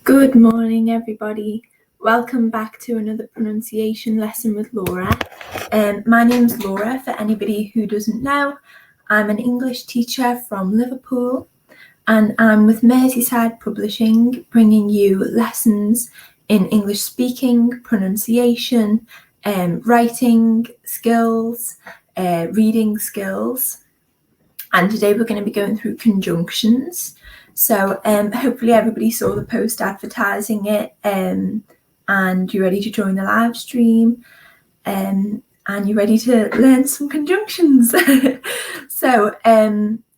Good morning, everybody. Welcome back to another pronunciation lesson with Laura. My name's Laura, for anybody who doesn't know. I'm an English teacher from Liverpool, and I'm with Merseyside Publishing, bringing you lessons in English speaking, pronunciation, writing skills, reading skills. And today we're going to be going through conjunctions. So hopefully everybody saw the post advertising it, and you're ready to join the live stream, and you're ready to learn some conjunctions. So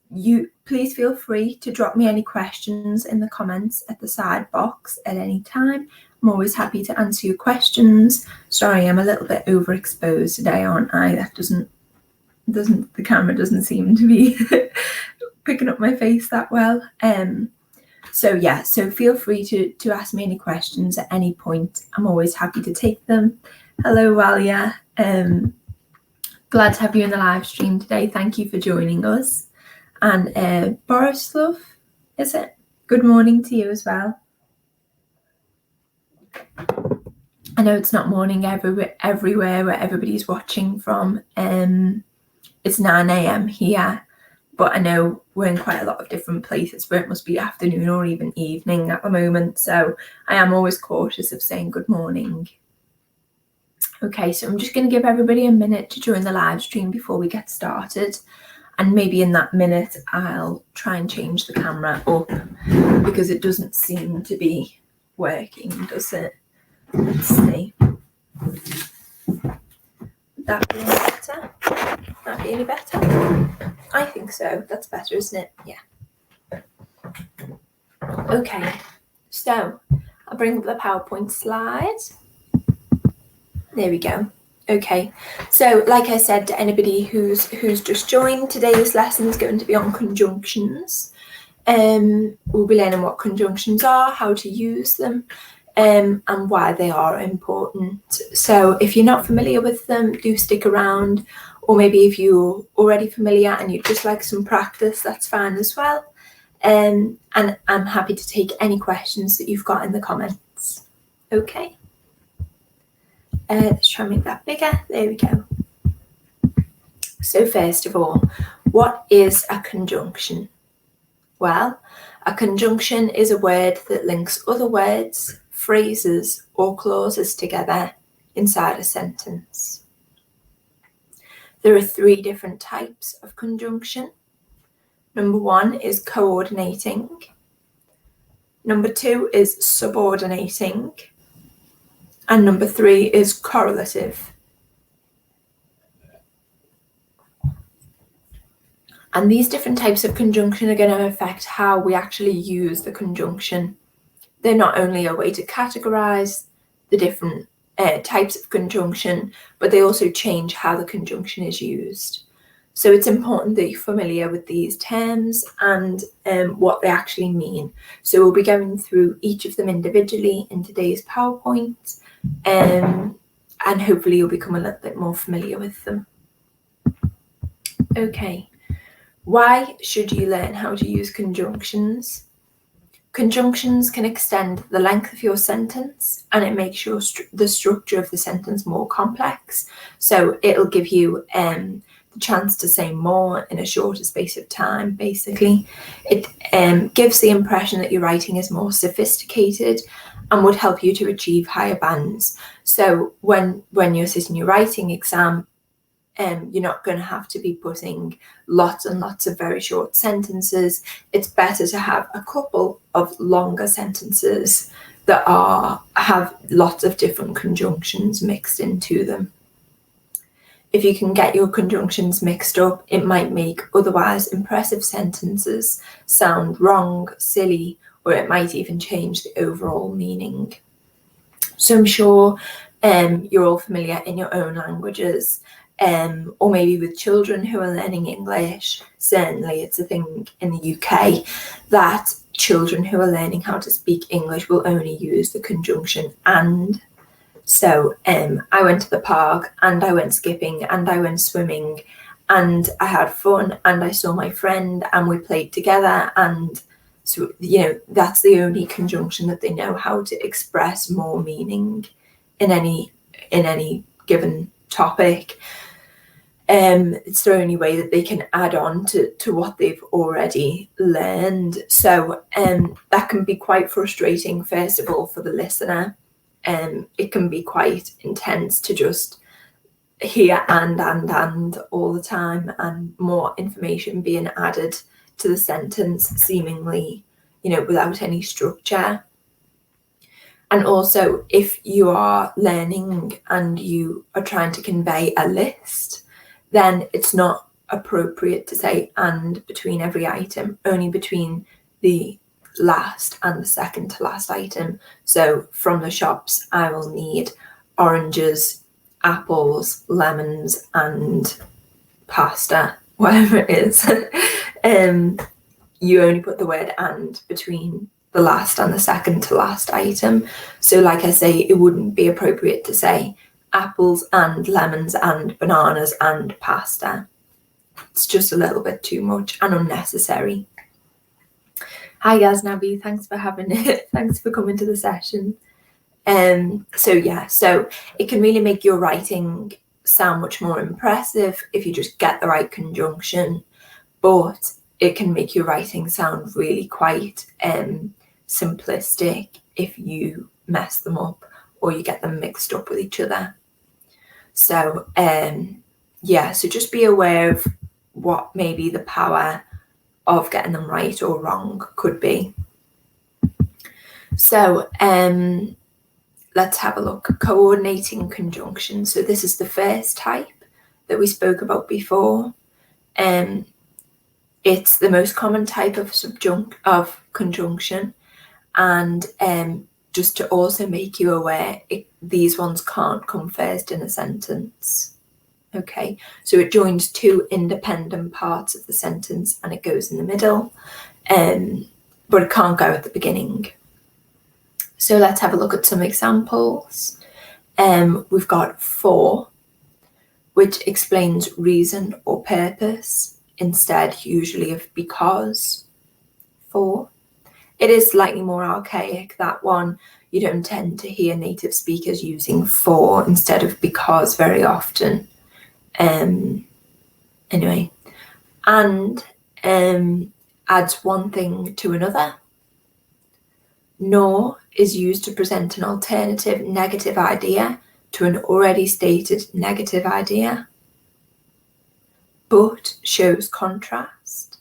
you please feel free to drop me any questions in the comments at the side box at any time. I'm always happy to answer your questions. Sorry, I'm a little bit overexposed today, aren't I? The camera doesn't seem to be picking up my face that well. So feel free to ask me any questions at any point. I'm always happy to take them. Hello, Walia. Glad to have you in the live stream today. Thank you for joining us. And Borislav, is it? Good morning to you as well. I know it's not morning everywhere where everybody's watching from. It's 9 a.m. here, but I know we're in quite a lot of different places where it must be afternoon or even evening at the moment. So I am always cautious of saying good morning. Okay, so I'm just going to give everybody a minute to join the live stream before we get started. And maybe in that minute, I'll try and change the camera up because it doesn't seem to be working, does it? Let's see. That be any better? That be any better? I think so. That's better, isn't it? Yeah. Okay. So I'll bring up the PowerPoint slide. There we go. Okay. So like I said to anybody who's just joined, today's lesson is going to be on conjunctions. We'll be learning what conjunctions are, how to use them, and why they are important. So if you're not familiar with them, do stick around, or maybe if you're already familiar and you'd just like some practice, that's fine as well. And I'm happy to take any questions that you've got in the comments. Okay. Let's try and make that bigger. There we go. So first of all, what is a conjunction? Well, a conjunction is a word that links other words, phrases or clauses together inside a sentence. There are 3 different types of conjunction. Number 1 is coordinating. Number 2 is subordinating. And number 3 is correlative. And these different types of conjunction are going to affect how we actually use the conjunction. They're not only a way to categorize the different types of conjunction, but they also change how the conjunction is used. So it's important that you're familiar with these terms and what they actually mean. So we'll be going through each of them individually in today's PowerPoint, and hopefully you'll become a little bit more familiar with them. Okay, why should you learn how to use conjunctions? Conjunctions can extend the length of your sentence, and it makes the structure of the sentence more complex. So it'll give you the chance to say more in a shorter space of time, basically. It gives the impression that your writing is more sophisticated and would help you to achieve higher bands. So when you're sitting your writing exam, you're not going to have to be putting lots and lots of very short sentences. It's better to have a couple of longer sentences that have lots of different conjunctions mixed into them. If you can get your conjunctions mixed up, it might make otherwise impressive sentences sound wrong, silly, or it might even change the overall meaning. So I'm sure you're all familiar in your own languages, or maybe with children who are learning English. Certainly it's a thing in the UK that children who are learning how to speak English will only use the conjunction and. So I went to the park and I went skipping and I went swimming and I had fun and I saw my friend and we played together, and So, that's the only conjunction that they know how to express more meaning in any given topic. It's the only way that they can add on to what they've already learned. So that can be quite frustrating, first of all, for the listener. It can be quite intense to just hear and all the time, and more information being added to the sentence, seemingly, without any structure. And also, if you are learning and you are trying to convey a list, then it's not appropriate to say "and" between every item, only between the last and the second to last item. So from the shops, I will need oranges, apples, lemons, and pasta, whatever it is. You only put the word "and" between the last and the second to last item. So like I say, it wouldn't be appropriate to say apples and lemons and bananas and pasta. It's just a little bit too much and unnecessary. Hi Ghaznavi, thanks for having it. Thanks for coming to the session. So it can really make your writing sound much more impressive if you just get the right conjunction, but it can make your writing sound really quite simplistic if you mess them up or you get them mixed up with each other. So so just be aware of what maybe the power of getting them right or wrong could be. So let's have a look. Coordinating conjunctions. So this is the first type that we spoke about before. It's the most common type of conjunction, and just to also make you aware, these ones can't come first in a sentence. Okay, so it joins two independent parts of the sentence and it goes in the middle, but it can't go at the beginning. So let's have a look at some examples. We've got "for," which explains reason or purpose instead usually of "because." "For." It is slightly more archaic, that one. You don't tend to hear native speakers using "for" instead of "because" very often. Anyway, "and" adds one thing to another. "Nor" is used to present an alternative negative idea to an already stated negative idea. "But" shows contrast.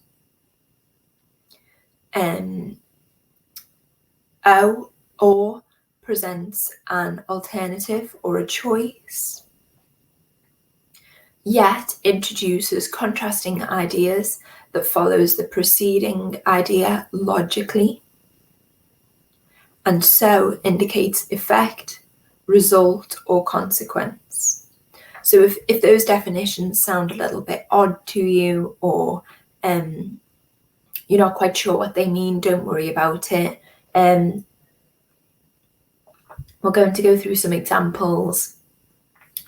"O" or presents an alternative or a choice. "Yet" introduces contrasting ideas that follows the preceding idea logically. And "so" indicates effect, result, or consequence. So if those definitions sound a little bit odd to you, or you're not quite sure what they mean, don't worry about it. We're going to go through some examples,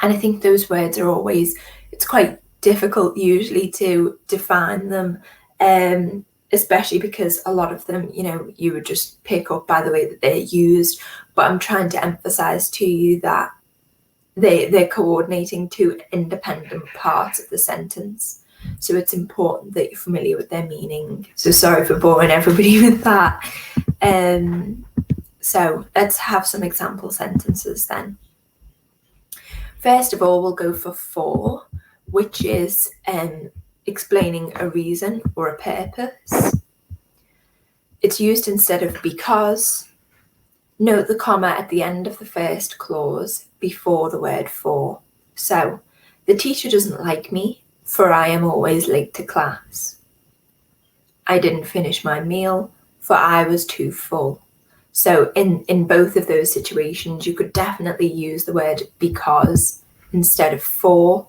and I think those words are always, it's quite difficult usually to define them, especially because a lot of them, you would just pick up by the way that they're used, but I'm trying to emphasize to you that they're coordinating two independent parts of the sentence. So it's important that you're familiar with their meaning. So sorry for boring everybody with that. So let's have some example sentences then. First of all, we'll go for "for," which is explaining a reason or a purpose. It's used instead of "because." Note the comma at the end of the first clause before the word "for." So, "The teacher doesn't like me, for I am always late to class." "I didn't finish my meal, for I was too full." So in both of those situations, you could definitely use the word "because" instead of "for,"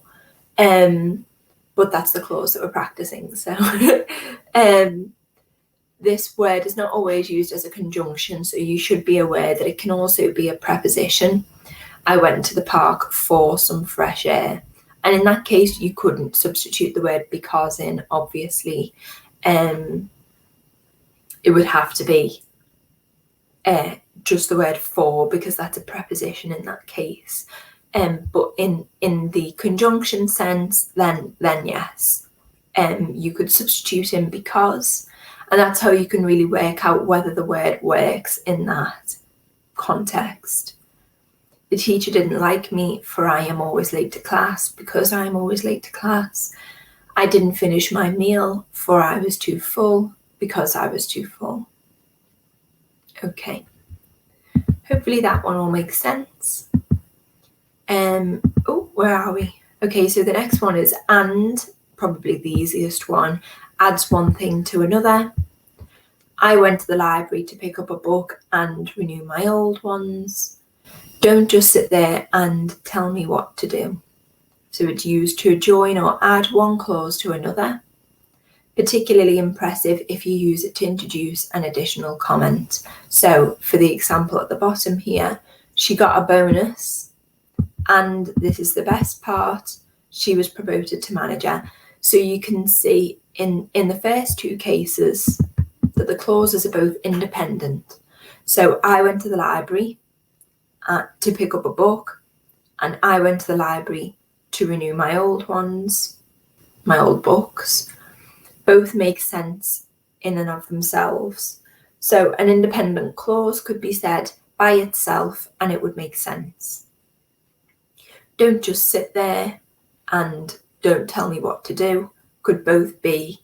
but that's the clause that we're practicing. So this word is not always used as a conjunction, so you should be aware that it can also be a preposition. "I went to the park for some fresh air." And in that case, you couldn't substitute the word "because" in, obviously. it would have to be just the word for, because that's a preposition in that case. But in the conjunction sense, then yes, you could substitute in because, and that's how you can really work out whether the word works in that context. The teacher didn't like me, for I am always late to class, because I am always late to class. I didn't finish my meal, for I was too full, because I was too full. Okay, hopefully that one all makes sense. Oh, where are we? Okay, so the next one is and, probably the easiest one, adds one thing to another. I went to the library to pick up a book and renew my old ones. Don't just sit there and tell me what to do. So it's used to join or add one clause to another. Particularly impressive if you use it to introduce an additional comment. So for the example at the bottom here, she got a bonus, and this is the best part, she was promoted to manager. So you can see in the first two cases that the clauses are both independent. So I went to the library to pick up a book, and I went to the library to renew my old ones, my old books. Both make sense in and of themselves. So an independent clause could be said by itself and it would make sense. Don't just sit there and don't tell me what to do could both be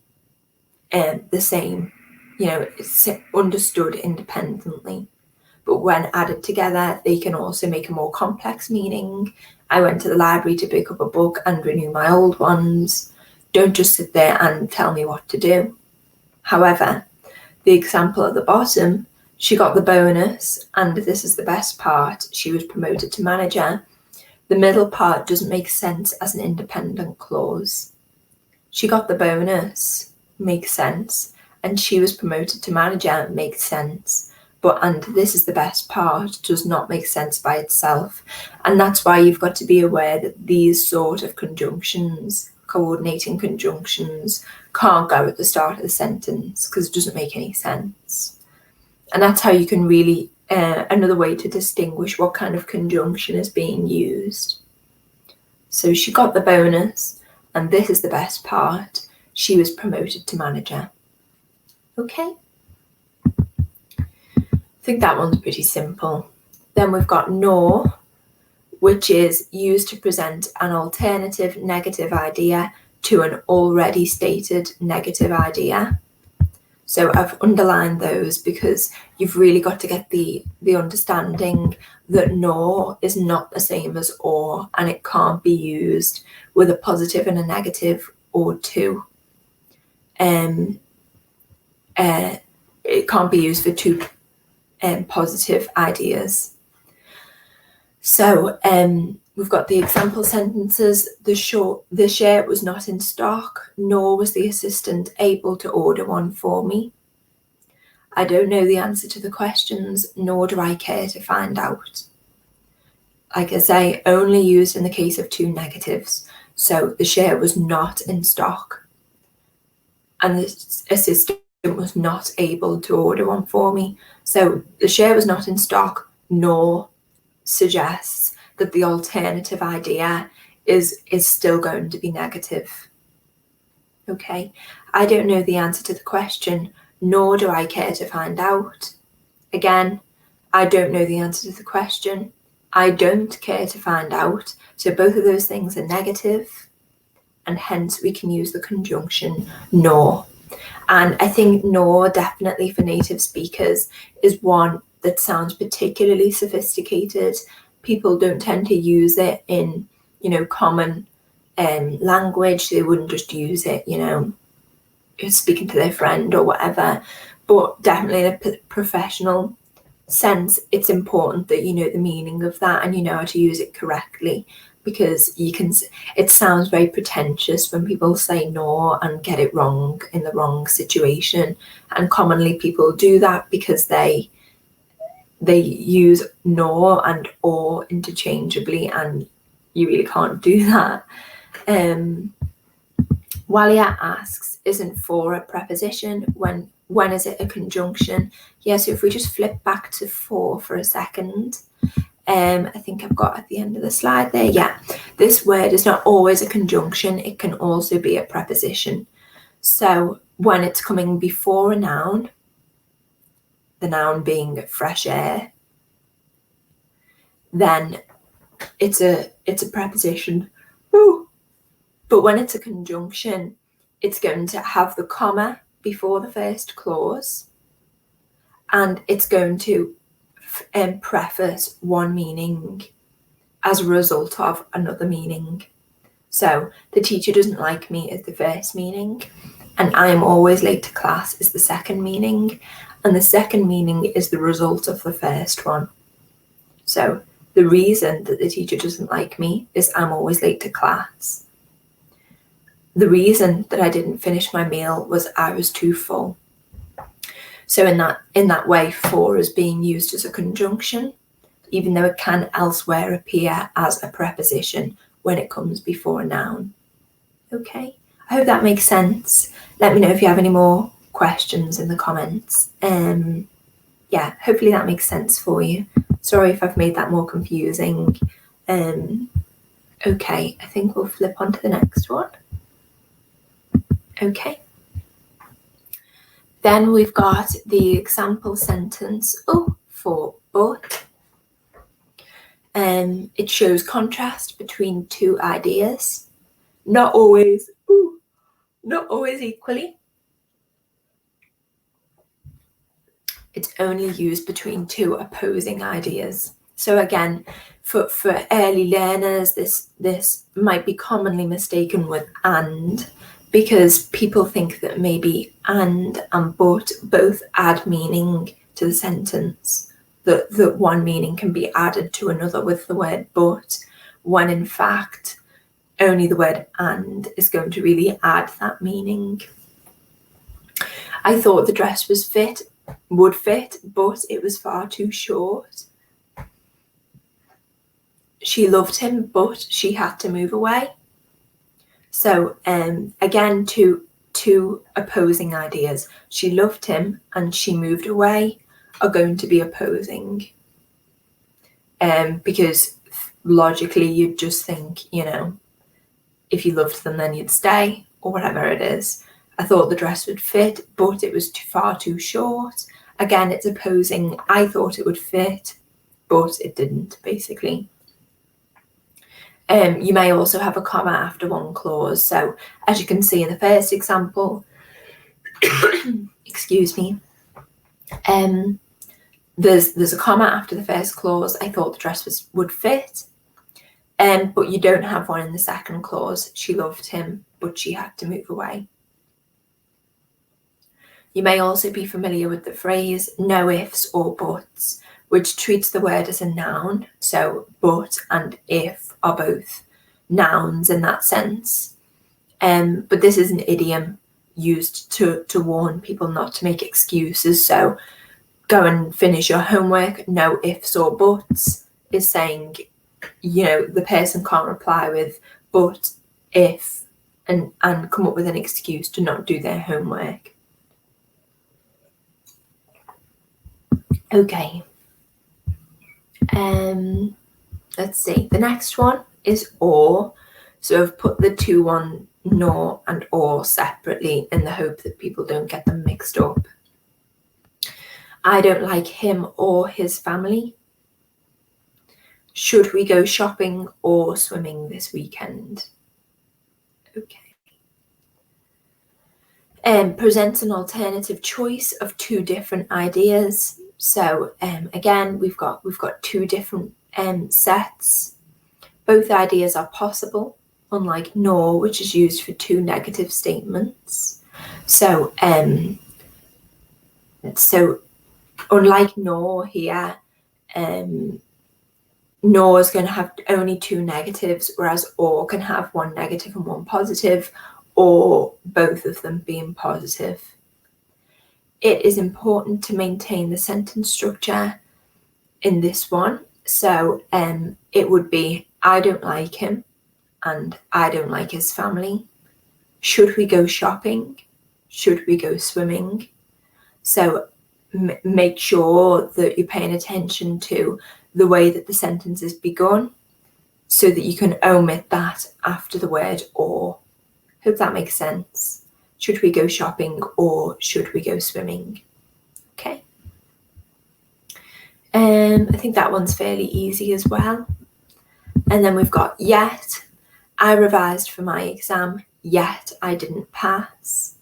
the same, it's understood independently. But when added together, they can also make a more complex meaning. I went to the library to pick up a book and renew my old ones. Don't just sit there and tell me what to do. However, the example at the bottom, she got the bonus, and this is the best part, she was promoted to manager. The middle part doesn't make sense as an independent clause. She got the bonus makes sense, and she was promoted to manager makes sense. But and this is the best part does not make sense by itself. And that's why you've got to be aware that these sort of conjunctions, coordinating conjunctions, can't go at the start of the sentence because it doesn't make any sense. And that's how you can really, another way to distinguish what kind of conjunction is being used. So she got the bonus, and this is the best part, she was promoted to manager. Okay. I think that one's pretty simple. Then we've got nor, which is used to present an alternative negative idea to an already stated negative idea. So I've underlined those because you've really got to get the understanding that nor is not the same as or, and it can't be used with a positive and a negative or two. It can't be used for two positive ideas. So we've got the example sentences. The shirt was not in stock, nor was the assistant able to order one for me. I don't know the answer to the questions, nor do I care to find out. Like I say, only used in the case of two negatives. So the shirt was not in stock, and the assistant was not able to order one for me. So the shirt was not in stock, nor suggests that the alternative idea is still going to be negative. Okay, I don't know the answer to the question, nor do I care to find out. Again, I don't know the answer to the question, I don't care to find out. So both of those things are negative, and hence we can use the conjunction nor. And I think nor, definitely for native speakers, is one that sounds particularly sophisticated. People don't tend to use it in, common language. They wouldn't just use it, speaking to their friend or whatever. But definitely in a professional sense, it's important that you know the meaning of that and you know how to use it correctly, because it sounds very pretentious when people say nor and get it wrong in the wrong situation. And commonly people do that because they use nor and or interchangeably, and you really can't do that. Walia asks, isn't for a preposition? When is it a conjunction? Yeah, so if we just flip back to for a second, I think I've got at the end of the slide there, yeah, this word is not always a conjunction, it can also be a preposition. So when it's coming before a noun, the noun being fresh air, then it's a preposition. Ooh. But when it's a conjunction, it's going to have the comma before the first clause, and it's going to preface one meaning as a result of another meaning. So the teacher doesn't like me is the first meaning, and I am always late to class is the second meaning, and the second meaning is the result of the first one. So the reason that the teacher doesn't like me is I'm always late to class. The reason that I didn't finish my meal was I was too full. So in that way, for is being used as a conjunction, even though it can elsewhere appear as a preposition when it comes before a noun. Okay, I hope that makes sense. Let me know if you have any more questions in the comments. Yeah, hopefully that makes sense for you. Sorry if I've made that more confusing. Okay, I think we'll flip on to the next one. Okay. Then we've got the example sentence for but. It shows contrast between two ideas, not always equally. It's only used between two opposing ideas. So again, for early learners, this might be commonly mistaken with and, because people think that maybe and but both add meaning to the sentence, that one meaning can be added to another with the word but, when in fact only the word and is going to really add that meaning. I thought the dress would fit, but it was far too short. She loved him, but she had to move away. So again, two opposing ideas. She loved him and she moved away are going to be opposing. Because logically you'd just think, if you loved them then you'd stay, or whatever it is. I thought the dress would fit, but it was far too short. Again, it's opposing. I thought it would fit, but it didn't, basically. You may also have a comma after one clause. So as you can see in the first example, excuse me, there's a comma after the first clause. I thought the dress would fit, but you don't have one in the second clause. She loved him, but she had to move away. You may also be familiar with the phrase no ifs or buts, which treats the word as a noun. So but and if are both nouns in that sense. But this is an idiom used to warn people not to make excuses. So go and finish your homework, no ifs or buts, is saying, the person can't reply with but, if, and come up with an excuse to not do their homework. Okay. Let's see. The next one is or. So I've put the two on nor and or separately in the hope that people don't get them mixed up. I don't like him or his family. Should we go shopping or swimming this weekend? Okay. Presents an alternative choice of two different ideas. So again, we've got two different sets. Both ideas are possible, unlike nor, which is used for two negative statements. So unlike nor here, nor is going to have only two negatives, whereas or can have one negative and one positive, or both of them being positive. It is important to maintain the sentence structure in this one. So it would be, I don't like him and I don't like his family. Should we go shopping? Should we go swimming? So make sure that you're paying attention to the way that the sentence is begun so that you can omit that after the word or. Hope that makes sense. Should we go shopping or should we go swimming? Okay. I think that one's fairly easy as well. And then we've got yet. I revised for my exam, yet I didn't pass.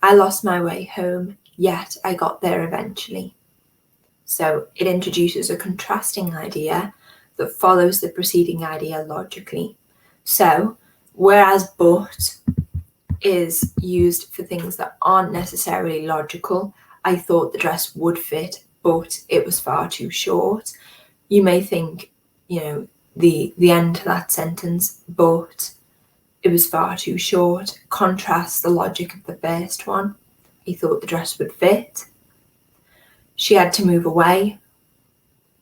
I lost my way home, yet I got there eventually. So it introduces a contrasting idea that follows the preceding idea logically. So whereas but is used for things that aren't necessarily logical, I thought the dress would fit, but it was far too short. You may think, the end to that sentence, but it was far too short, contrasts the logic of the first one. He thought the dress would fit. She had to move away,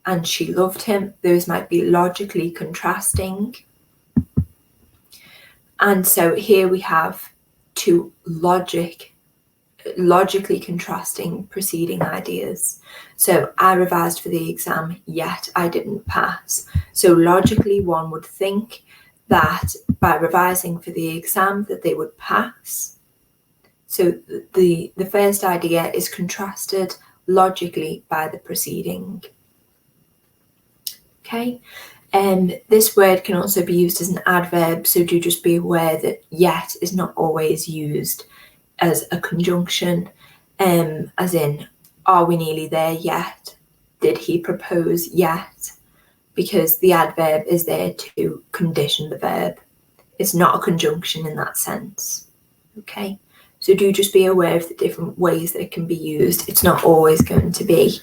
and she loved him. Those might be logically contrasting. And so here we have two logically contrasting preceding ideas. So I revised for the exam, yet I didn't pass. So logically, one would think that by revising for the exam that they would pass. So the first idea is contrasted logically by the preceding. Okay. This word can also be used as an adverb, so do just be aware that yet is not always used as a conjunction, as in, are we nearly there yet? Did he propose yet? Because the adverb is there to condition the verb. It's not a conjunction in that sense. Okay, so do just be aware of the different ways that it can be used. It's not always going to be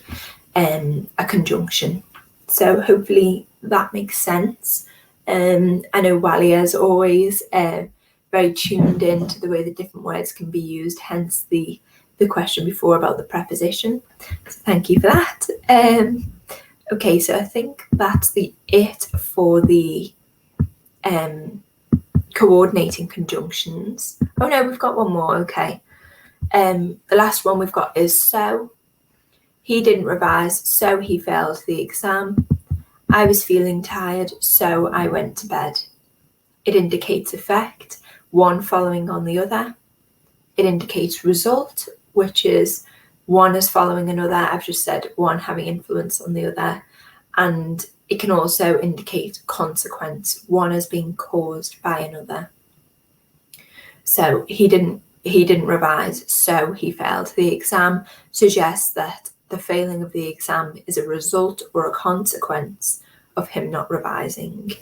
a conjunction. So hopefully that makes sense. I know Wally, as always, very tuned in to the way that different words can be used, hence the question before about the preposition. So thank you for that. Okay, so I think that's it for the coordinating conjunctions. Oh no, we've got one more, okay. The last one we've got is so. He didn't revise, so he failed the exam. I was feeling tired, so I went to bed. It indicates effect, one following on the other. It indicates result, which is one is following another. I've just said one having influence on the other. And it can also indicate consequence, one as being caused by another. So he didn't revise, so he failed the exam, suggests that the failing of the exam is a result or a consequence of him not revising.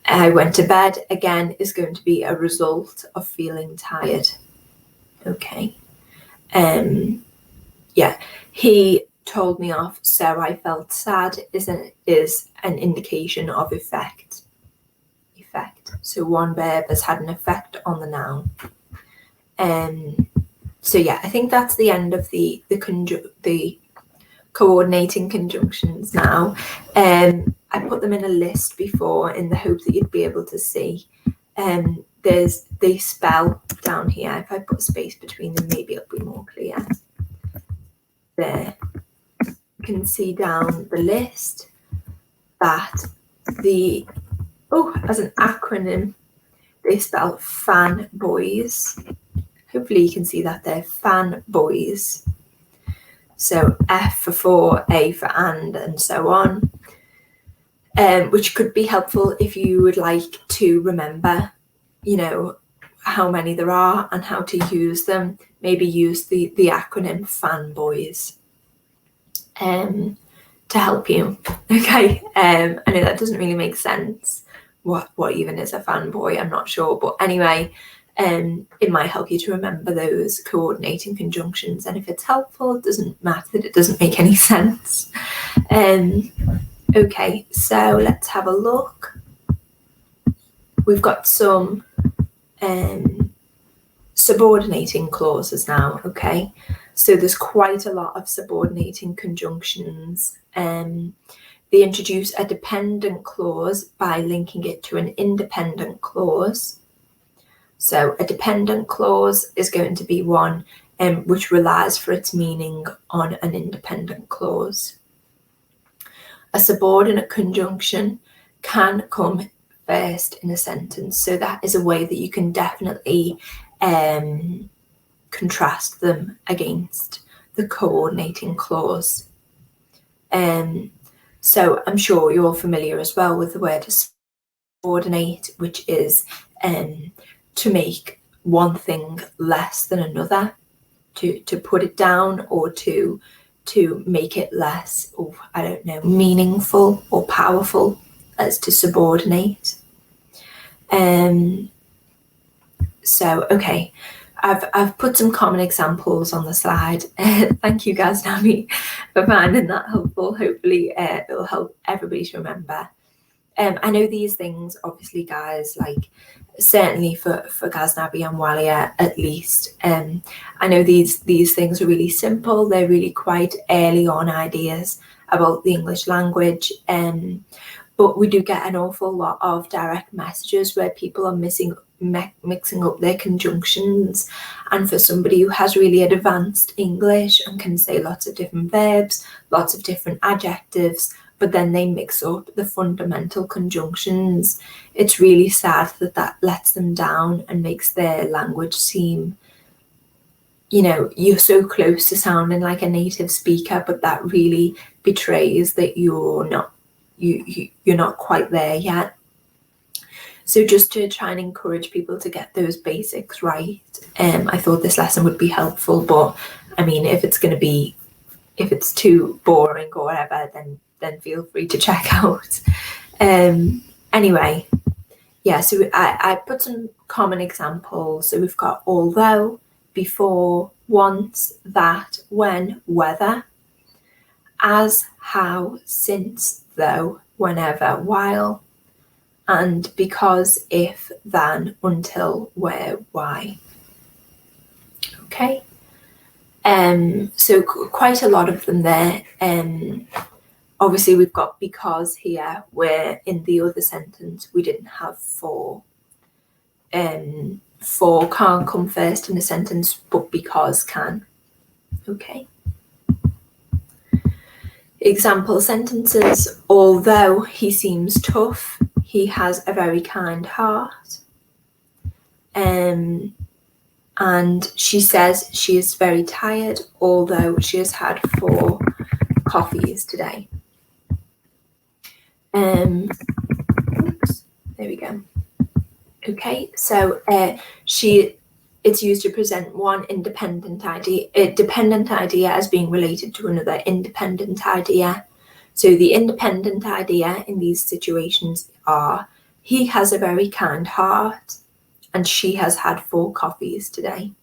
I went to bed, again, is going to be a result of feeling tired. Okay. He told me off, so I felt sad is an indication of effect. So one verb has had an effect on the noun. So yeah, I think that's the end of the coordinating conjunctions now. I put them in a list before in the hope that you'd be able to see. They spell down here. If I put a space between them, maybe it'll be more clear. There. You can see down the list that as an acronym, they spell fan boys. Hopefully you can see that they're fan boys. So F for A for and so on, which could be helpful if you would like to remember, how many there are and how to use them. Maybe use the acronym fanboys to help you. Okay, I know that doesn't really make sense. What even is a fanboy? I'm not sure, but anyway, it might help you to remember those coordinating conjunctions. And if it's helpful, it doesn't matter that it doesn't make any sense. Okay, so let's have a look. We've got some subordinating clauses now, okay? So there's quite a lot of subordinating conjunctions. They introduce a dependent clause by linking it to an independent clause. So a dependent clause is going to be one which relies for its meaning on an independent clause. A subordinate conjunction can come first in a sentence, so that is a way that you can definitely contrast them against the coordinating clause. So I'm sure you're familiar as well with the word subordinate, which is to make one thing less than another, to put it down, or to make it less, or I don't know, meaningful or powerful, as to subordinate. So okay, I've put some common examples on the slide. Thank you, Ghaznavi, for finding that helpful. Hopefully it'll help everybody to remember. I know these things, obviously, guys, like certainly for Ghaznavi and Walia at least, I know these things are really simple. They're really quite early on ideas about the English language, but we do get an awful lot of direct messages where people are mixing up their conjunctions, and for somebody who has really advanced English and can say lots of different verbs, lots of different adjectives, but then they mix up the fundamental conjunctions, it's really sad that lets them down and makes their language seem, you know, you're so close to sounding like a native speaker, but that really betrays that you're not quite there yet. So just to try and encourage people to get those basics right, I thought this lesson would be helpful. But I mean, if it's too boring or whatever, then feel free to check out. Anyway, yeah, so I put some common examples. So we've got although, before, once, that, when, whether, as, how, since, though, whenever, while, and because, if, than, until, where, why. Okay. So quite a lot of them there. Obviously we've got because here, where in the other sentence we didn't have for. For can't come first in a sentence, but because can. Okay. Example sentences: although he seems tough, he has a very kind heart. And she says she is very tired, although she has had 4 coffees today. Oops, there we go. Okay, so it's used to present one independent idea, a dependent idea, as being related to another independent idea. So the independent idea in these situations are: he has a very kind heart, and she has had 4 coffees today.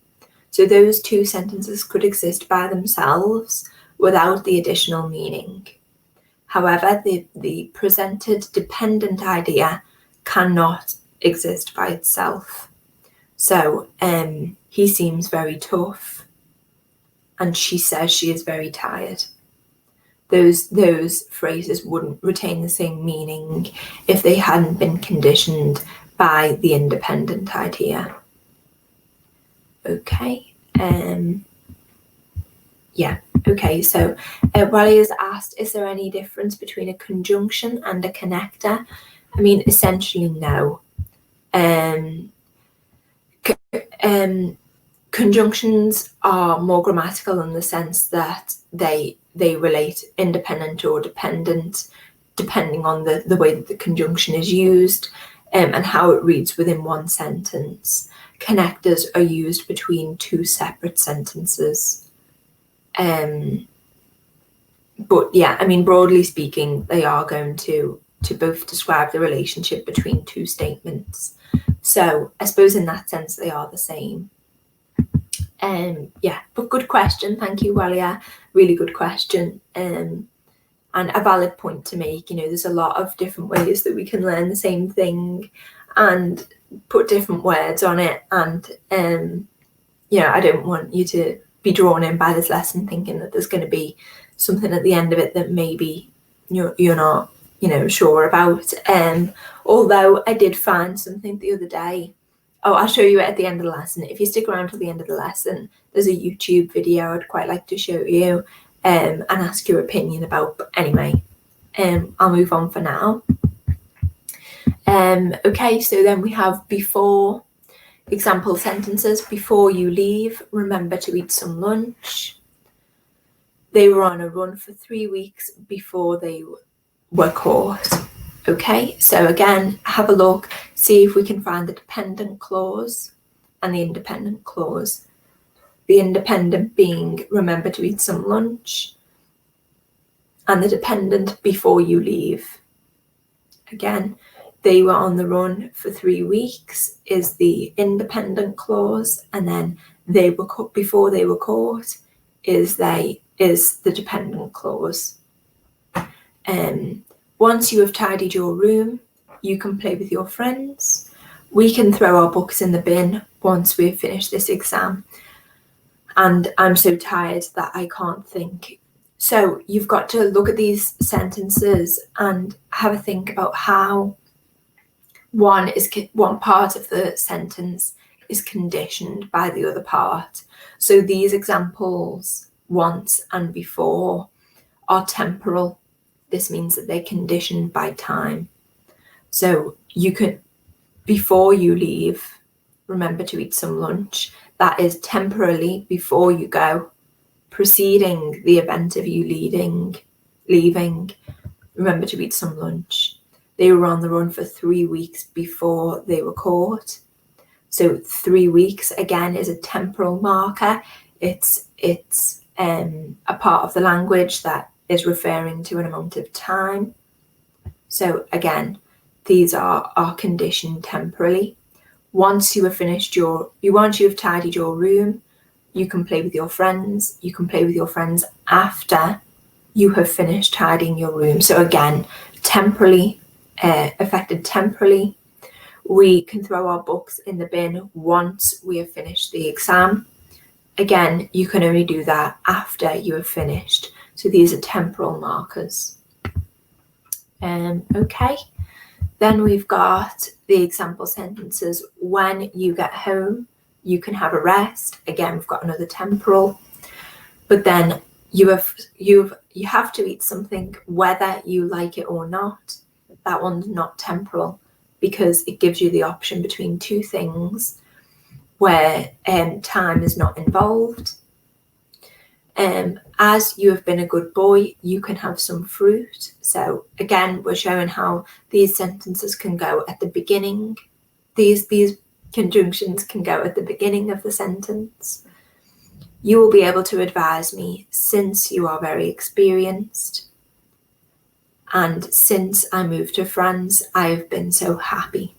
So those 2 sentences could exist by themselves without the additional meaning. However, the presented dependent idea cannot exist by itself. So he seems very tough, and she says she is very tired. Those phrases wouldn't retain the same meaning if they hadn't been conditioned by the independent idea. Okay. Yeah. Okay. So Wally has asked, is there any difference between a conjunction and a connector? I mean, essentially no. Conjunctions are more grammatical in the sense that they relate independent or dependent, depending on the way that the conjunction is used and how it reads within one sentence. Connectors are used between 2 separate sentences. But yeah, I mean, broadly speaking, they are going to both describe the relationship between 2 statements. So I suppose in that sense they are the same. Yeah, but good question. Thank you, Walia. Really good question. And a valid point to make. You know, there's a lot of different ways that we can learn the same thing and put different words on it. And you know, I don't want you to be drawn in by this lesson thinking that there's going to be something at the end of it that maybe you're not, you know, sure about. Although I did find something the other day Oh, I'll show you it at the end of the lesson. If you stick around till the end of the lesson, there's a YouTube video I'd quite like to show you and ask your opinion about. But anyway, I'll move on for now. Okay, so then we have before. Example sentences: before you leave, remember to eat some lunch. They were on a run for 3 weeks before they were caught. Okay, so again, have a look, see if we can find the dependent clause and the independent clause. The independent being remember to eat some lunch, and the dependent before you leave. Again, they were on the run for 3 weeks is the independent clause, and then they were before they were caught is the dependent clause. Once you have tidied your room, you can play with your friends. We can throw our books in the bin once we've finished this exam. And I'm so tired that I can't think. So you've got to look at these sentences and have a think about how one part of the sentence is conditioned by the other part. So these examples, once and before, are temporal. This means that they're conditioned by time. So you could, before you leave, remember to eat some lunch. That is temporarily before you go. Preceding the event of you leaving, remember to eat some lunch. They were on the run for 3 weeks before they were caught. So 3 weeks, again, is a temporal marker. It's a part of the language that is referring to an amount of time. So again, these are conditioned temporally. Once you have tidied your room, you can play with your friends. You can play with your friends after you have finished tidying your room. So again, temporally, affected temporally. We can throw our books in the bin once we have finished the exam. Again, you can only do that after you have finished. So these are temporal markers. Okay, then we've got the example sentences. When you get home, you can have a rest. Again, we've got another temporal. But then you have to eat something whether you like it or not. That one's not temporal because it gives you the option between two things where time is not involved. As you have been a good boy, you can have some fruit. So again, we're showing how these sentences can go at the beginning. These conjunctions can go at the beginning of the sentence. You will be able to advise me since you are very experienced. And since I moved to France, I have been so happy.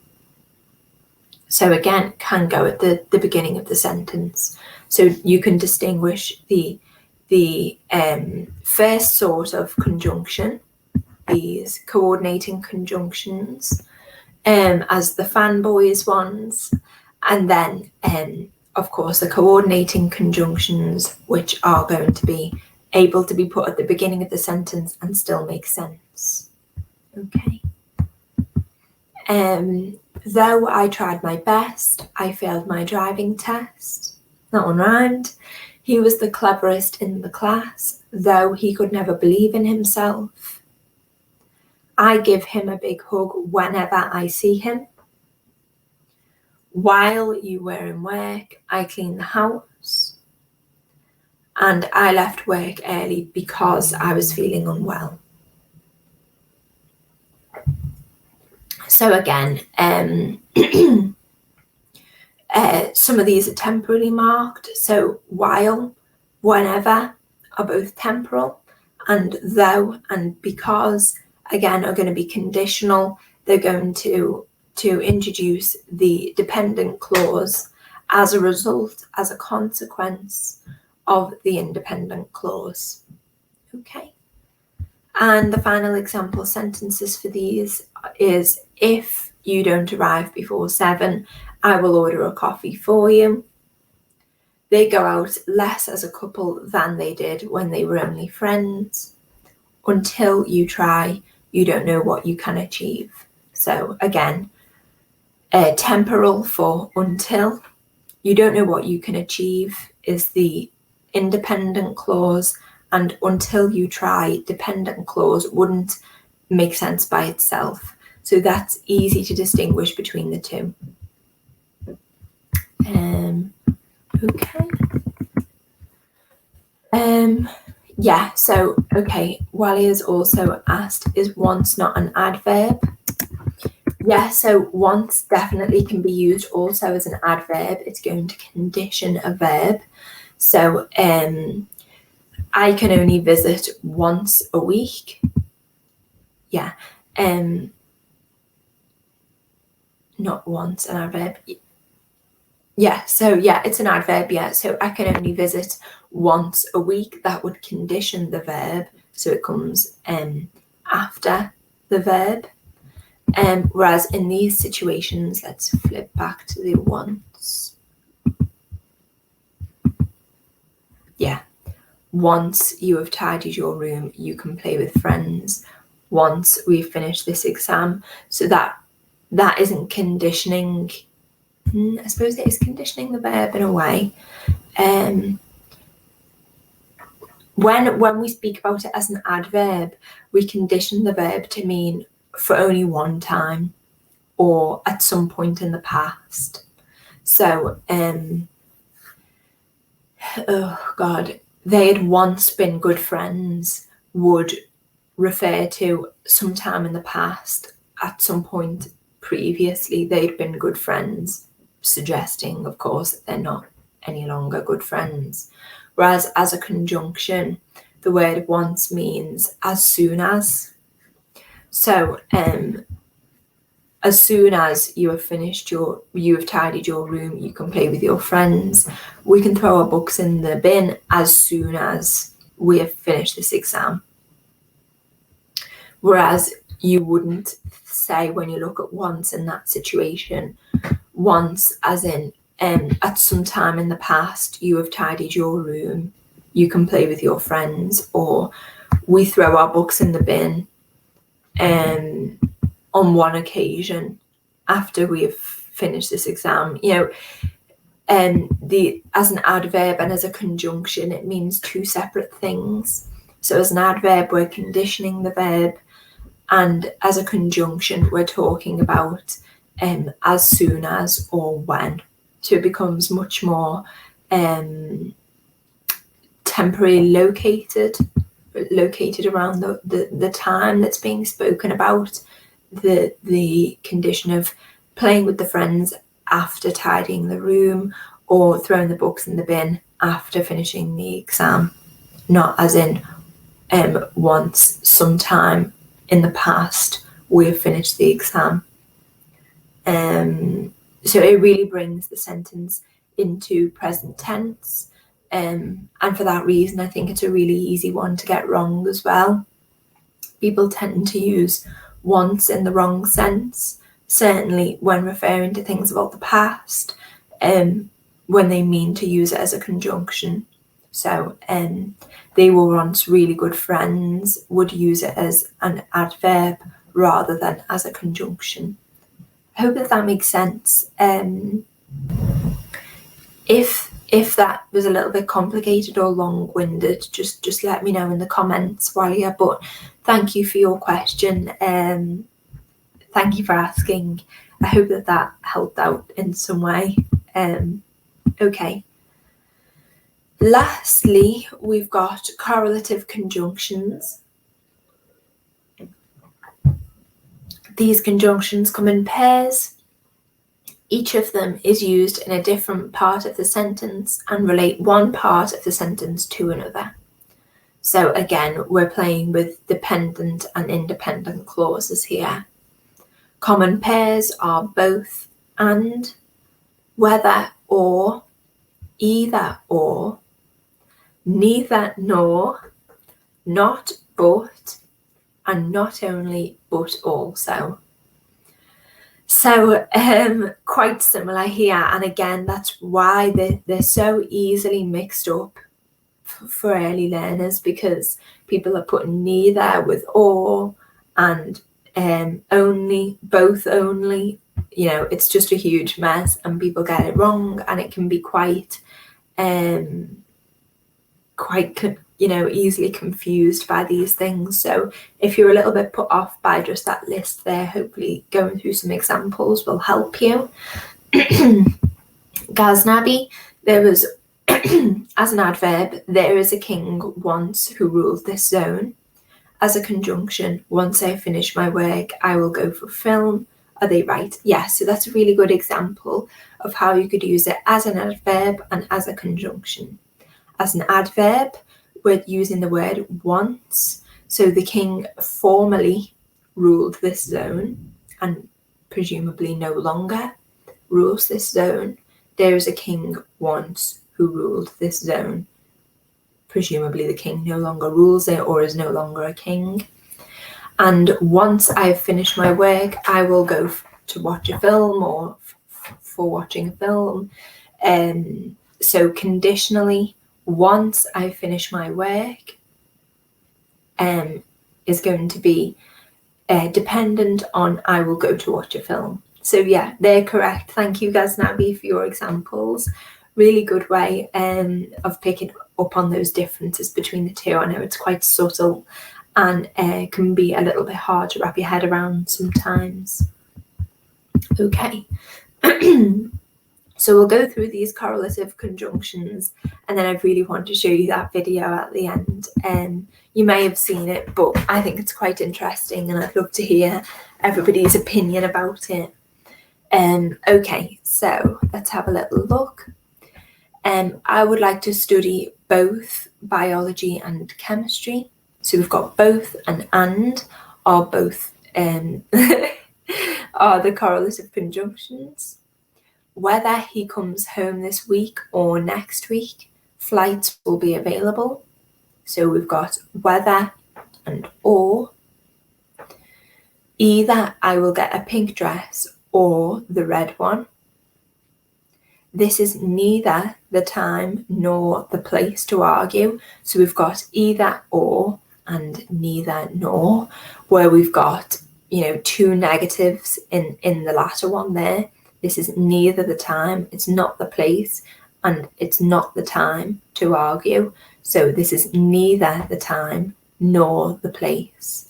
So again, can go at the beginning of the sentence. So you can distinguish the first sort of conjunction, these coordinating conjunctions, as the fanboys ones, and then of course the coordinating conjunctions, which are going to be able to be put at the beginning of the sentence and still make sense. Okay. Though I tried my best, I failed my driving test. That one rhymed. He was the cleverest in the class, though he could never believe in himself. I give him a big hug whenever I see him. While you were in work, I cleaned the house. And I left work early because I was feeling unwell. So again, some of these are temporally marked. So while, whenever are both temporal, and though and because, again, are going to be conditional. They're going to introduce the dependent clause as a result, as a consequence of the independent clause. Okay. And the final example sentences for these is, if you don't arrive before 7, I will order a coffee for you. They go out less as a couple than they did when they were only friends. Until you try, you don't know what you can achieve. So again, Temporal for until. You don't know what you can achieve is the independent clause, and until you try, dependent clause wouldn't make sense by itself. So that's easy to distinguish between the two. Okay. Yeah, so, okay, Wally has also asked, is once not an adverb? Yeah, so once definitely can be used also as an adverb. It's going to condition a verb. So, I can only visit once a week. Yeah, not once, an adverb. Yeah, so yeah, it's an adverb, yeah. So I can only visit once a week. That would condition the verb, so it comes after the verb. Whereas in these situations, let's flip back to the once. Yeah, once you have tidied your room, you can play with friends. Once we've finished this exam. So that isn't conditioning. I suppose it is conditioning the verb in a way. When we speak about it as an adverb, we condition the verb to mean for only one time or at some point in the past. So, oh God, they had once been good friends would refer to sometime in the past, at some point previously they'd been good friends, suggesting, of course, that they're not any longer good friends. Whereas as a conjunction, the word once means as soon as. So, as soon as you have tidied your room, you can play with your friends. We can throw our books in the bin as soon as we have finished this exam. Whereas you wouldn't say, when you look at once in that situation, once as in at some time in the past you have tidied your room, you can play with your friends, or we throw our books in the bin on one occasion after we've finished this exam. You know, as an adverb and as a conjunction, it means two separate things. So as an adverb, we're conditioning the verb, and as a conjunction, we're talking about as soon as or when. So it becomes much more temporarily located around the time that's being spoken about. The condition of playing with the friends after tidying the room, or throwing the books in the bin after finishing the exam, not as in once sometime in the past we have finished the exam. So it really brings the sentence into present tense, and for that reason I think it's a really easy one to get wrong as well. People tend to use once in the wrong sense, certainly when referring to things about the past, when they mean to use it as a conjunction. So they were once really good friends would use it as an adverb rather than as a conjunction. I hope that makes sense. If that was a little bit complicated or long-winded, just let me know in the comments, Walia. But thank you for your question. Thank you for asking. I hope that helped out in some way. Okay. Lastly, we've got correlative conjunctions. These conjunctions come in pairs. Each of them is used in a different part of the sentence and relate one part of the sentence to another. So again, we're playing with dependent and independent clauses here. Common pairs are both and, whether or, either or, neither nor, not but, and not only but also. So quite similar here, and again that's why they're so easily mixed up for early learners, because people are putting neither with or, and only, both only, it's just a huge mess and people get it wrong, and it can be quite easily confused by these things. So if you're a little bit put off by just that list there, hopefully going through some examples will help you. Ghaznavi, there was, as an adverb, there is a king once who ruled this zone. As a conjunction, once I finish my work, I will go for film. Are they right? Yes, so that's a really good example of how you could use it as an adverb and as a conjunction. As an adverb, we're using the word once. So the king formerly ruled this zone and presumably no longer rules this zone. There is a king once who ruled this zone. Presumably the king no longer rules it or is no longer a king. And once I've finished my work, I will go to watch a film or for watching a film. So conditionally, once I finish my work is going to be dependent on I will go to watch a film. So yeah, they're correct. Thank you, Ghaznavi, for your examples. Really good way of picking up on those differences between the two. I know it's quite subtle and can be a little bit hard to wrap your head around sometimes. Okay. So we'll go through these correlative conjunctions, and then I really want to show you that video at the end. You may have seen it, but I think it's quite interesting and I'd love to hear everybody's opinion about it. Okay, so let's have a little look. I would like to study both biology and chemistry. So we've got both and are both are the correlative conjunctions. Whether he comes home this week or next week, flights will be available. So we've got whether and or. Either I will get a pink dress or the red one. This is neither the time nor the place to argue. So we've got either or and neither nor, where we've got, two negatives in the latter one there. This is neither the time, it's not the place, and it's not the time to argue. So this is neither the time nor the place.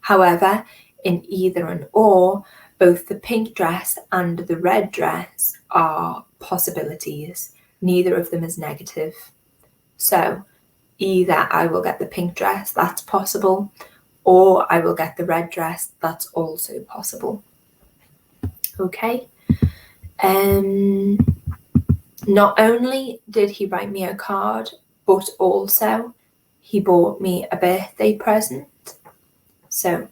However, in either and or, both the pink dress and the red dress are possibilities. Neither of them is negative. So either I will get the pink dress, that's possible, or I will get the red dress, that's also possible. Okay. Not only did he write me a card, but also he bought me a birthday present. So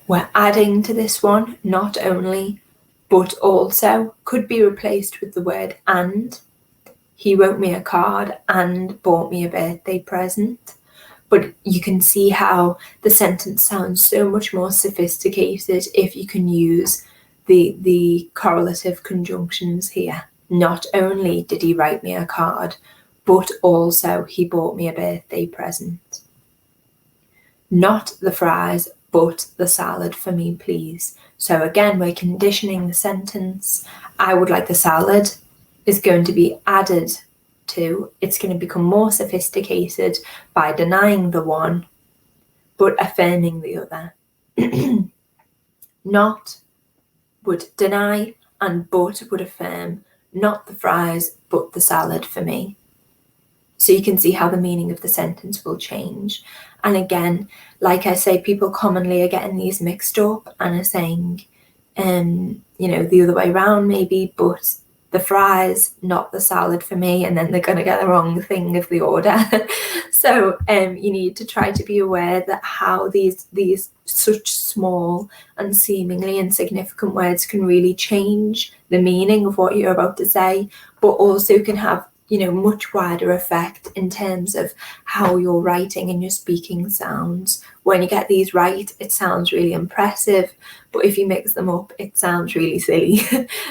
we're adding to this one, not only, but also could be replaced with the word and. He wrote me a card and bought me a birthday present. But you can see how the sentence sounds so much more sophisticated if you can use the correlative conjunctions here. Not only did he write me a card, but also he bought me a birthday present. Not the fries, but the salad for me, please. So again, we're conditioning the sentence. I would like the salad is going to be added to, it's going to become more sophisticated by denying the one, but affirming the other. Not would deny and but would affirm, not the fries, but the salad for me. So you can see how the meaning of the sentence will change. And again, like I say, people commonly are getting these mixed up and are saying, the other way around maybe, but the fries, not the salad for me, and then they're going to get the wrong thing of the order. So you need to try to be aware that how these such small and seemingly insignificant words can really change the meaning of what you're about to say, but also can have much wider effect in terms of how your writing and your speaking sounds. When you get these right, it sounds really impressive, but if you mix them up, it sounds really silly.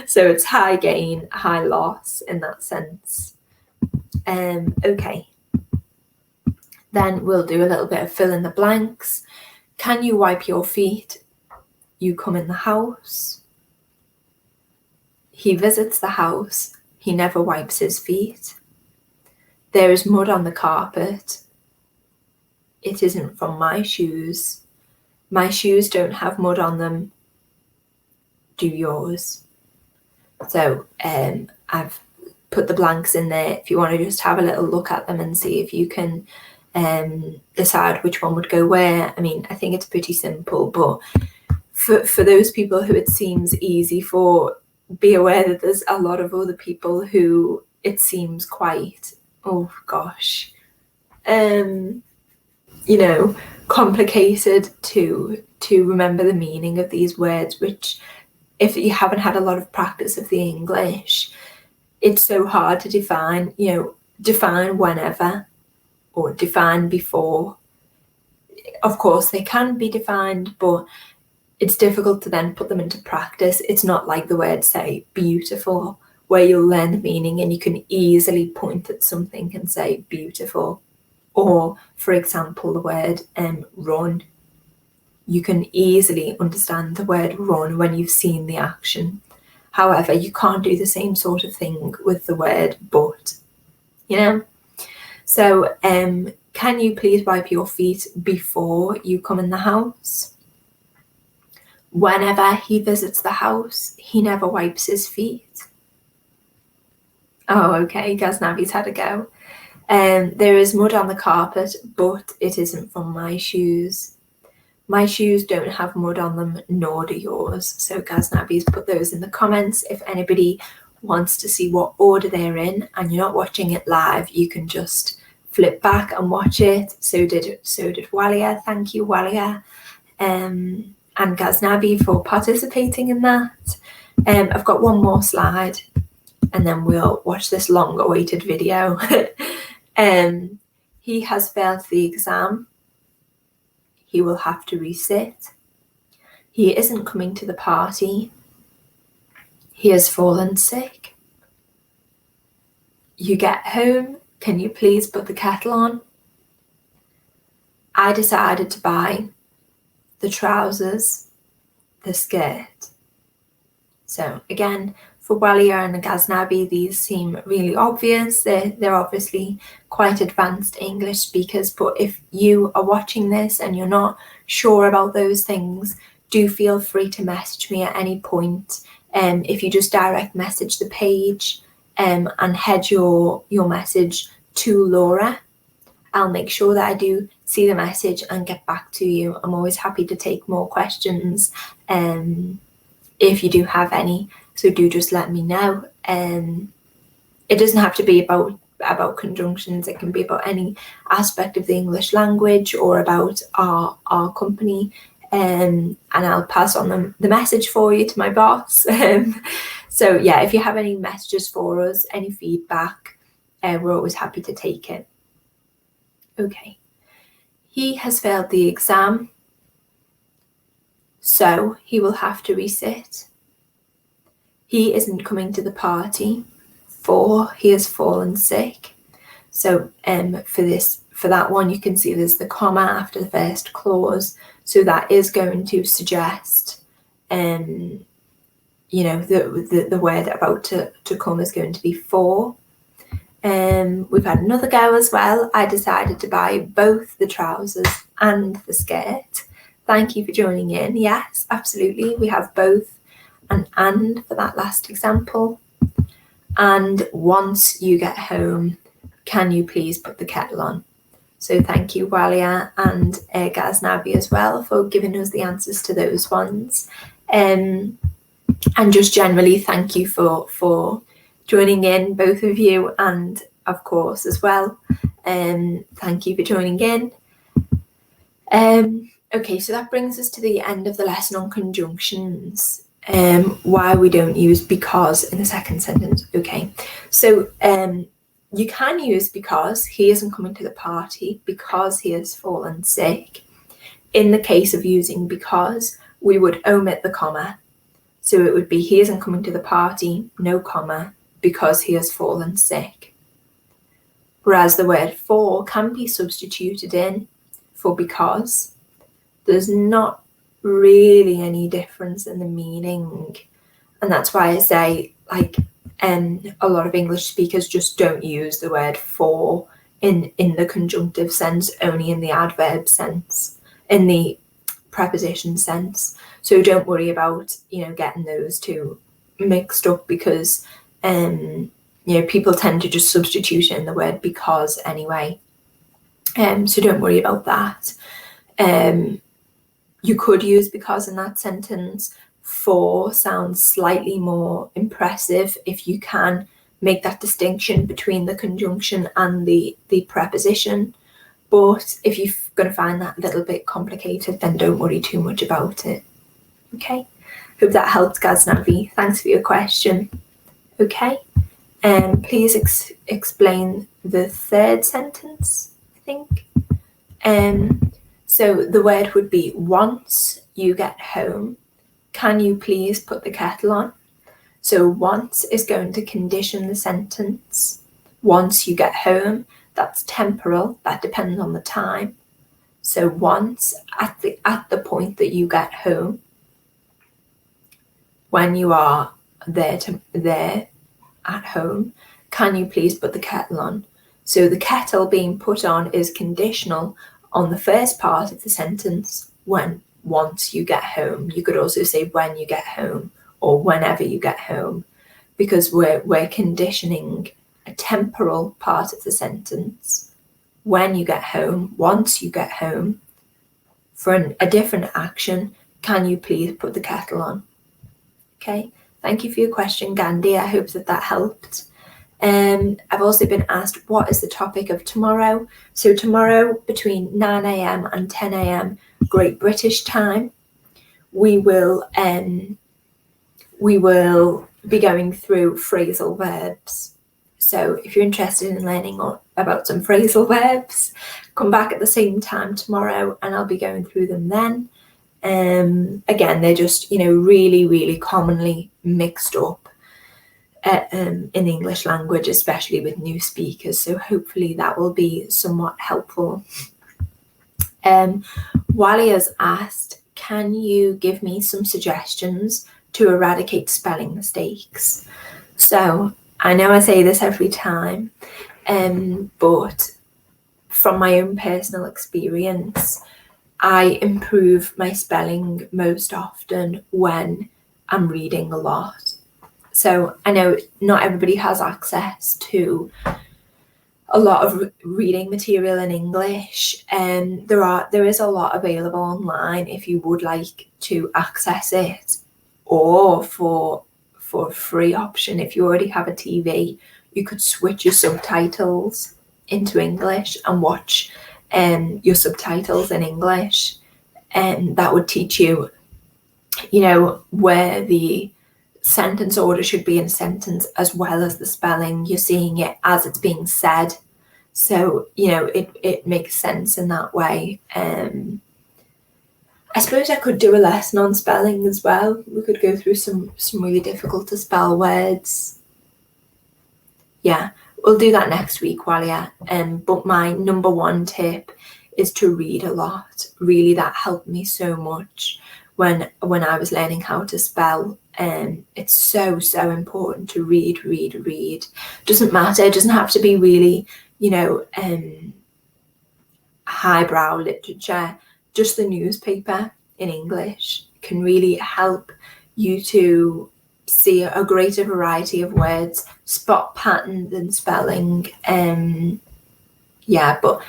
So it's high gain, high loss in that sense. Okay. Then we'll do a little bit of fill in the blanks. Can you wipe your feet? You come in the house. He visits the house. He never wipes his feet. There is mud on the carpet. It isn't from my shoes. My shoes don't have mud on them. Do yours? So I've put the blanks in there if you want to just have a little look at them and see if you can decide which one would go where. I mean, I think it's pretty simple, but for those people who it seems easy for, be aware that there's a lot of other people who it seems quite, oh gosh, complicated to remember the meaning of these words, which if you haven't had a lot of practice of the English, it's so hard to define, define whenever or define before. Of course, they can be defined, but it's difficult to then put them into practice. It's not like the word, say, beautiful, where you'll learn the meaning and you can easily point at something and say beautiful. Or, for example, the word run. You can easily understand the word run when you've seen the action. However, you can't do the same sort of thing with the word but, So, can you please wipe your feet before you come in the house? Whenever he visits the house, he never wipes his feet. Oh, okay, Ghaznavi's had a go. There is mud on the carpet, but it isn't from my shoes. My shoes don't have mud on them, nor do yours. So Ghaznavi's put those in the comments. If anybody wants to see what order they're in and you're not watching it live, you can just flip back and watch it. So did Walia. Thank you, Walia. And Ghaznavi for participating in that. I've got one more slide and then we'll watch this long awaited video. He has failed the exam. He will have to resit. He isn't coming to the party. He has fallen sick. You get home. Can you please put the kettle on? I decided to buy the trousers, the skirt. So again, for Walia and Ghaznavi, these seem really obvious. They're obviously quite advanced English speakers, but if you are watching this and you're not sure about those things, do feel free to message me at any point. If you just direct message the page and head your message to Laura, I'll make sure that I do see the message and get back to you. I'm always happy to take more questions if you do have any. So do just let me know. It doesn't have to be about conjunctions. It can be about any aspect of the English language or about our company. And I'll pass on the message for you to my boss. So yeah, if you have any messages for us, any feedback, we're always happy to take it. Okay. He has failed the exam, so he will have to resit. He isn't coming to the party, for he has fallen sick. So for that one, you can see there's the comma after the first clause. So that is going to suggest, the word about to come is going to be for. We've had another go as well. I decided to buy both the trousers and the skirt. Thank you for joining in. Yes, absolutely. We have both and for that last example. And once you get home, can you please put the kettle on? So thank you, Walia and Ghaznavi as well for giving us the answers to those ones. And just generally, thank you for joining in, both of you, and of course as well. Thank you for joining in. Okay, so that brings us to the end of the lesson on conjunctions. Why we don't use because in the second sentence. Okay, so you can use because he isn't coming to the party because he has fallen sick. In the case of using because, we would omit the comma. So it would be he isn't coming to the party, no comma, because he has fallen sick. Whereas the word for can be substituted in for because. There's not really any difference in the meaning. And that's why I say, like a lot of English speakers just don't use the word for in the conjunctive sense, only in the adverb sense, in the preposition sense. So don't worry about, getting those two mixed up, because people tend to just substitute in the word because anyway. So don't worry about that. You could use because in that sentence. For sounds slightly more impressive if you can make that distinction between the conjunction and the preposition. But if you're going to find that a little bit complicated, then don't worry too much about it. Okay, hope that helps, Ghaznavi. Thanks for your question. Okay, please explain the third sentence, I think. So the word would be once you get home, can you please put the kettle on? So once is going to condition the sentence. Once you get home, that's temporal, that depends on the time. So once, at the point that you get home, when you are there at home, can you please put the kettle on? So the kettle being put on is conditional on the first part of the sentence, once you get home. You could also say when you get home or whenever you get home, because we're conditioning a temporal part of the sentence, when you get home, once you get home, for a different action, can you please put the kettle on? Okay, thank you for your question, Gandhi. I hope that helped. I've also been asked, what is the topic of tomorrow? So tomorrow, between 9 a.m. and 10 a.m. Great British time, we will be going through phrasal verbs. So if you're interested in learning about some phrasal verbs, come back at the same time tomorrow and I'll be going through them then. Again, they're just, really, really commonly mixed up in the English language, especially with new speakers. So hopefully that will be somewhat helpful. Wally has asked, can you give me some suggestions to eradicate spelling mistakes? So I know I say this every time, but from my own personal experience, I improve my spelling most often when I'm reading a lot. So I know not everybody has access to a lot of reading material in English, and there is a lot available online if you would like to access it, or for a free option, if you already have a TV, you could switch your subtitles into English and watch your subtitles in English, and that would teach you, where the sentence order should be in a sentence, as well as the spelling. You're seeing it as it's being said, so it makes sense in that way. I suppose I could do a lesson on spelling as well. We could go through some really difficult to spell words. Yeah, we'll do that next week, Walia. But my number one tip is to read a lot. Really, that helped me so much when I was learning how to spell. It's so important to read. Doesn't matter. It doesn't have to be really, highbrow literature. Just the newspaper in English can really help you to see a greater variety of words, spot patterns in spelling. But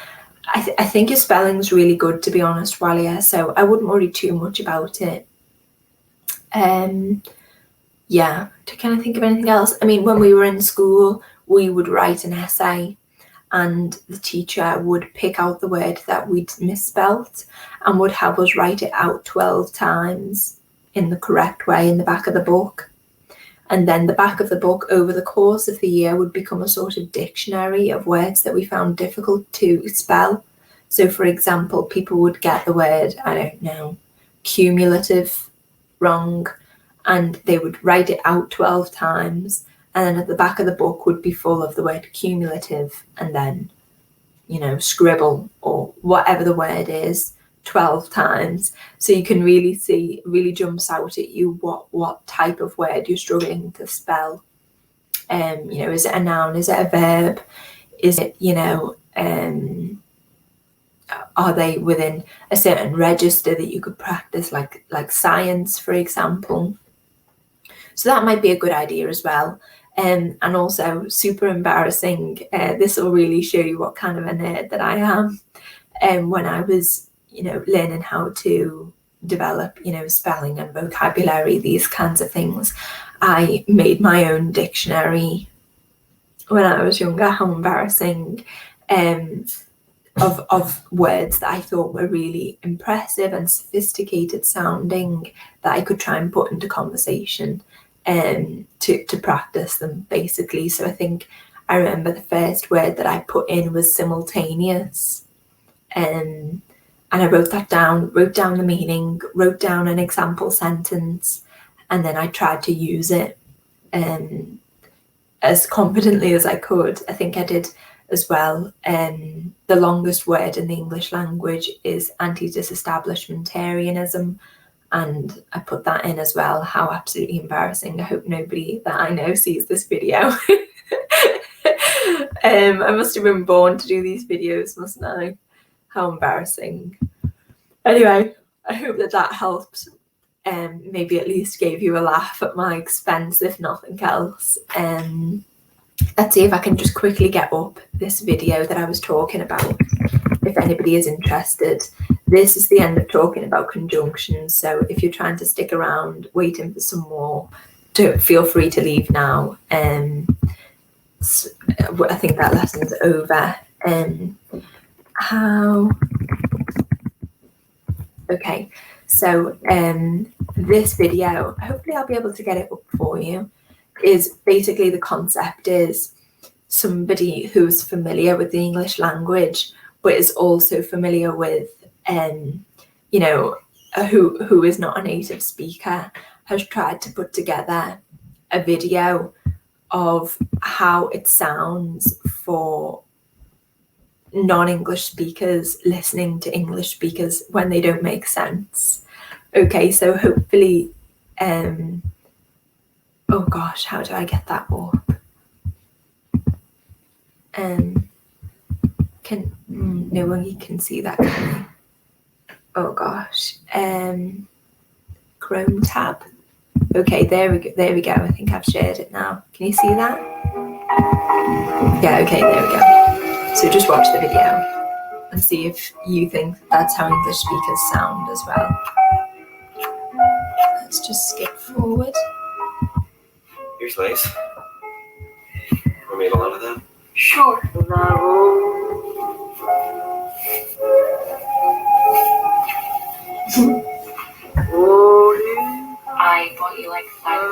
I think your spelling's really good, to be honest, Walia, so I wouldn't worry too much about it. Can I think of anything else? I mean, when we were in school, we would write an essay and the teacher would pick out the word that we'd misspelt and would have us write it out 12 times in the correct way in the back of the book. And then the back of the book over the course of the year would become a sort of dictionary of words that we found difficult to spell. So for example, people would get the word, I don't know, cumulative wrong, and they would write it out 12 times. And then at the back of the book would be full of the word cumulative, and then, scribble or whatever the word is 12 times. So you can really see, really jumps out at you what type of word you're struggling to spell. You know, is it a noun? Is it a verb? Is it, you know, are they within a certain register that you could practice, like science, for example? So that might be a good idea as well. And also super embarrassing. This will really show you what kind of a nerd that I am. When I was, you know, learning how to develop, you know, spelling and vocabulary, these kinds of things, I made my own dictionary when I was younger. How embarrassing. Of words that I thought were really impressive and sophisticated sounding that I could try and put into conversation to practice them, basically. So I think I remember the first word that I put in was simultaneous, and I wrote that down, wrote down the meaning, wrote down an example sentence, and then I tried to use it as confidently as I could. I think I did as well. The longest word in the English language is anti-disestablishmentarianism, and I put that in as well. How absolutely embarrassing. I hope nobody that I know sees this video. I must have been born to do these videos, mustn't I? How embarrassing. Anyway, I hope that helps. Maybe at least gave you a laugh at my expense, if nothing else. Let's see if I can just quickly get up this video that I was talking about, if anybody is interested. This is the end of talking about conjunctions, so if you're trying to stick around waiting for some more, feel free to leave now. I think that lesson's over. Okay, so this video, hopefully I'll be able to get it up for you, is basically the concept is somebody who's familiar with the English language but is also familiar with you know, who is not a native speaker, has tried to put together a video of how it sounds for non-English speakers listening to English speakers when they don't make sense. Okay, so hopefully oh gosh, how do I get that up? No one can see that, can you? Oh gosh. Chrome tab. Okay, there we go. I think I've shared it now. Can you see that? Yeah, okay, there we go. So just watch the video and see if you think that's how English speakers sound as well. Let's just skip forward. Here's lace. Want me to lot of that? Sure. I thought you liked fiber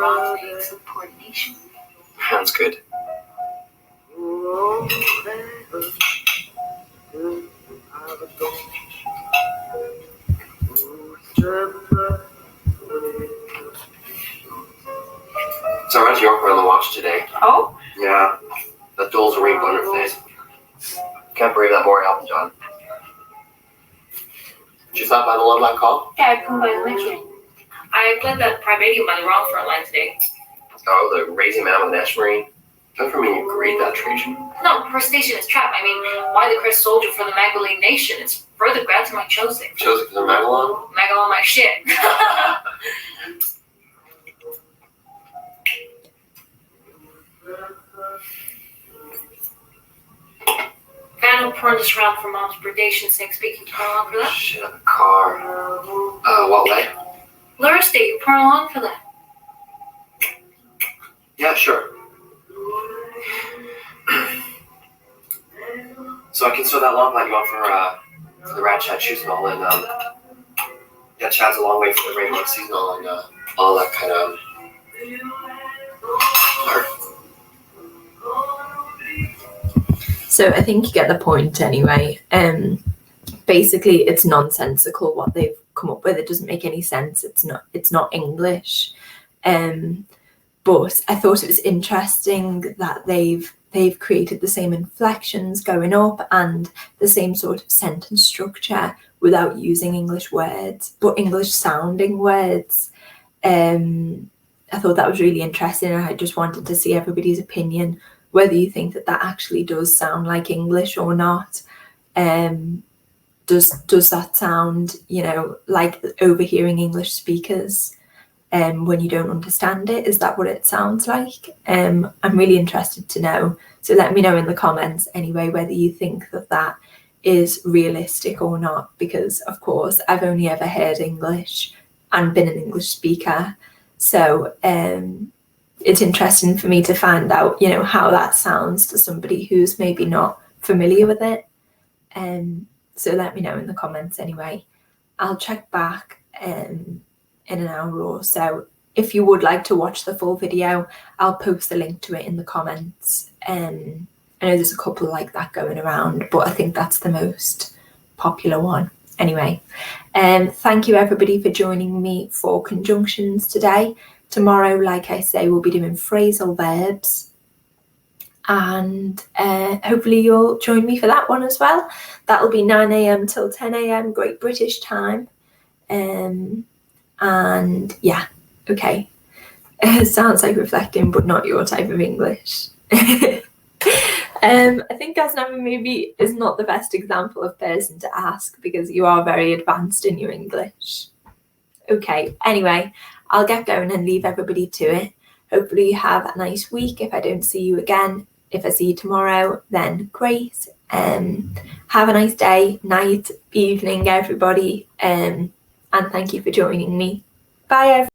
coordination. Sounds good. So I went to York on the watch today. Oh? Yeah. That doll's a rainbow on her face. Can't believe that more happened, John. Did you stop by the love line call? Yeah, I come by the next one. I played that Primadium on the wrong front line today. Oh, the raising man with an Ash Marine? Don't for me you agreed that Trajan. No, her station is trapped. I mean, why the Crest Soldier for the Magdalene Nation? It's further grad to my Chosic. Chosic is a Magalon? Magalon my shit. Van turned us around for mom's predation sake. Speaking, turn along for that? Shit, a car. What way? Lure State, you turn along for that? Yeah, sure. So I can throw that long line you want for the rat chat shooting all and yeah, Chad's a long way for the rainbow seasonal and all that kind of art. So I think you get the point anyway. Basically it's nonsensical what they've come up with. It doesn't make any sense. It's not English. But I thought it was interesting that they've created the same inflections going up and the same sort of sentence structure without using English words, but English sounding words. I thought that was really interesting, and I just wanted to see everybody's opinion, whether you think that that actually does sound like English or not. Does that sound, you know, like overhearing English speakers when you don't understand it? Is that what it sounds like? I'm really interested to know. So let me know in the comments anyway whether you think that that is realistic or not, because of course I've only ever heard English and been an English speaker. So it's interesting for me to find out, you know, how that sounds to somebody who's maybe not familiar with it. So let me know in the comments anyway. I'll check back in an hour or so. If you would like to watch the full video, I'll post the link to it in the comments. I know there's a couple like that going around, but I think that's the most popular one. Anyway, thank you everybody for joining me for conjunctions today. Tomorrow, like I say, we'll be doing phrasal verbs, and hopefully you'll join me for that one as well. That'll be 9 a.m. till 10 a.m. Great British time. And yeah, okay. Sounds like reflecting, but not your type of English. I think Gaznava maybe is not the best example of person to ask, because you are very advanced in your English. Okay, anyway, I'll get going and leave everybody to it. Hopefully you have a nice week. If I don't see you again, if I see you tomorrow, then great. Have a nice day, night, evening, everybody. And thank you for joining me. Bye, everyone.